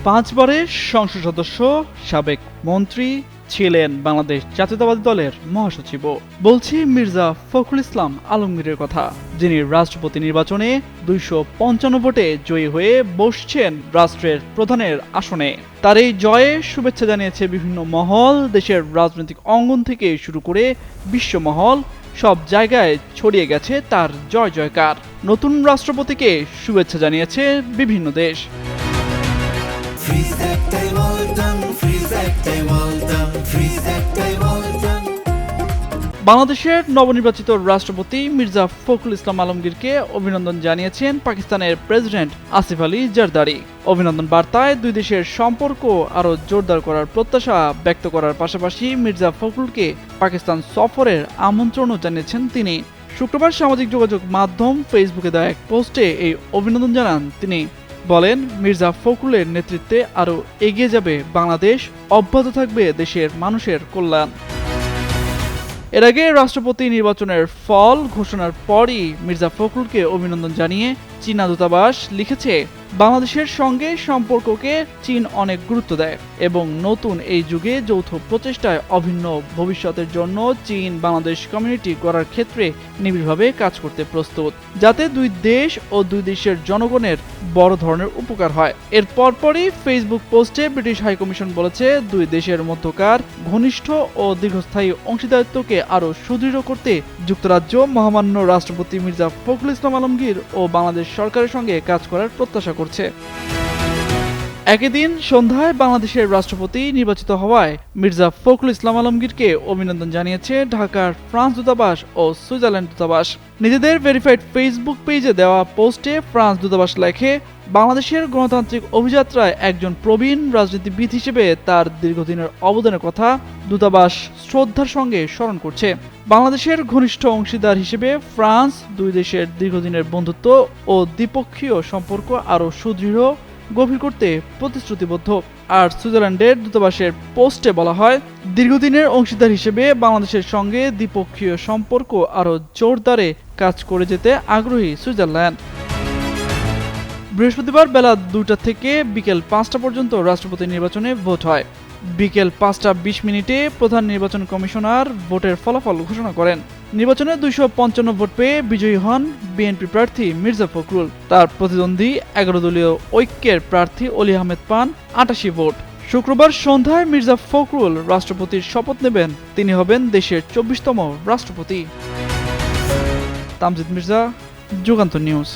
5 বারের সংসদ সদস্য, সাবেক মন্ত্রী, ছিলেন বাংলাদেশ জাতীয়তাবাদী দলের মহাসচিবও। বলছি মির্জা ফখরুল ইসলাম আলমগীরের কথা, যিনি রাষ্ট্রপতি নির্বাচনে 255 ভোটে জয়ী হয়ে বসছেন রাষ্ট্রের প্রধানের আসনে। তার এই জয়ে শুভেচ্ছা জানিয়েছে বিভিন্ন মহল, দেশের রাজনৈতিক অঙ্গন থেকে শুরু করে বিশ্বমহল, সব জায়গায় ছড়িয়ে গেছে তার জয় জয়কার। নতুন রাষ্ট্রপতিকে শুভেচ্ছা জানিয়েছে বিভিন্ন দেশ। বাংলাদেশের নবনির্বাচিত রাষ্ট্রপতি মির্জা ফখরুল ইসলাম আলমগীরকে অভিনন্দন জানিয়েছেন পাকিস্তানের প্রেসিডেন্ট আসিফ আলী জারদারি। অভিনন্দন বার্তায় দুই দেশের সম্পর্ক আরও জোরদার করার প্রত্যাশা ব্যক্ত করার পাশাপাশি মির্জা ফখরুলকে পাকিস্তান সফরের আমন্ত্রণও জানিয়েছেন তিনি। শুক্রবার সামাজিক যোগাযোগ মাধ্যম ফেসবুকে দেওয়া এক পোস্টে এই অভিনন্দন জানান তিনি। বলেন, মির্জা ফখরুলের নেতৃত্বে আরও এগিয়ে যাবে বাংলাদেশ, অব্যাহত থাকবে দেশের মানুষের কল্যাণ। এর আগে রাষ্ট্রপতি নির্বাচনের ফল ঘোষণার পরই মির্জা ফখরুলকে অভিনন্দন জানিয়ে চীনা দূতাবাস লিখেছে, বাংলাদেশের সঙ্গে সম্পর্ককে চীন অনেক গুরুত্ব দেয় এবং নতুন এই যুগে যৌথ প্রচেষ্টায় অভিন্ন ভবিষ্যতের জন্য চীন বাংলাদেশ কমিউনিটি গড়ার ক্ষেত্রে নিবিড়ভাবে কাজ করতে প্রস্তুত, যাতে দুই দেশ ও দুই দেশের জনগণের বড় ধরনের উপকার হয়। এর পরপরই ফেসবুক পোস্টে ব্রিটিশ হাইকমিশন বলেছে, দুই দেশের মধ্যকার ঘনিষ্ঠ ও দীর্ঘস্থায়ী অংশীদারিত্বকে আরও সুদৃঢ় করতে যুক্তরাজ্য মহামান্য রাষ্ট্রপতি মির্জা ফখরুল ইসলাম আলমগীর ও বাংলাদেশ সরকারের সঙ্গে কাজ করার প্রত্যাশা করছে। একই দিন সন্ধ্যায় বাংলাদেশের রাষ্ট্রপতি নির্বাচিত হওয়ায় মির্জা ফখরুল ইসলাম আলমগীরকে অভিনন্দন জানিয়েছে ঢাকার ফ্রান্স দূতাবাস ও সুইজারল্যান্ড দূতাবাস। নিজেদের ভেরিফাইড ফেসবুক পেজে দেওয়া পোস্টে ফ্রান্স দূতাবাস লেখে, বাংলাদেশের গণতান্ত্রিক অভিযাত্রায় একজন প্রবীণ রাজনীতিবিদ হিসেবে তার দীর্ঘদিনের অবদানের কথা দূতাবাস শ্রদ্ধার সঙ্গে স্মরণ করছে। বাংলাদেশের ঘনিষ্ঠ অংশীদার হিসেবে ফ্রান্স দুই দেশের দীর্ঘদিনের বন্ধুত্ব ও দ্বিপক্ষীয় সম্পর্ক আরও সুদৃঢ় গভীর করতে প্রতিশ্রুতিবদ্ধ। আর সুইজারল্যান্ডের দূতাবাসের পোস্টে বলা হয়, দীর্ঘদিনের অংশীদার হিসেবে বাংলাদেশের সঙ্গে দ্বিপক্ষীয় সম্পর্ক আরও জোরদারে কাজ করে যেতে আগ্রহী সুইজারল্যান্ড। বৃহস্পতিবার বেলা 2টা থেকে বিকেল 5টা পর্যন্ত রাষ্ট্রপতি নির্বাচনে ভোট হয়। বিকেল 5:20 প্রধান নির্বাচন কমিশনার ভোটের ফলাফল ঘোষণা করেন। নির্বাচনে 255 ভোট পেয়ে বিজয়ী হন বিএনপি প্রার্থী মির্জা ফখরুল। তার প্রতিদ্বন্দ্বী 11 দলীয় ঐক্যের প্রার্থী অলি আহমেদ পান 88 ভোট। শুক্রবার সন্ধ্যায় মির্জা ফখরুল রাষ্ট্রপতির শপথ নেবেন। তিনি হবেন দেশের 24তম রাষ্ট্রপতি। তামজিদ মির্জা, যুগান্তর নিউজ।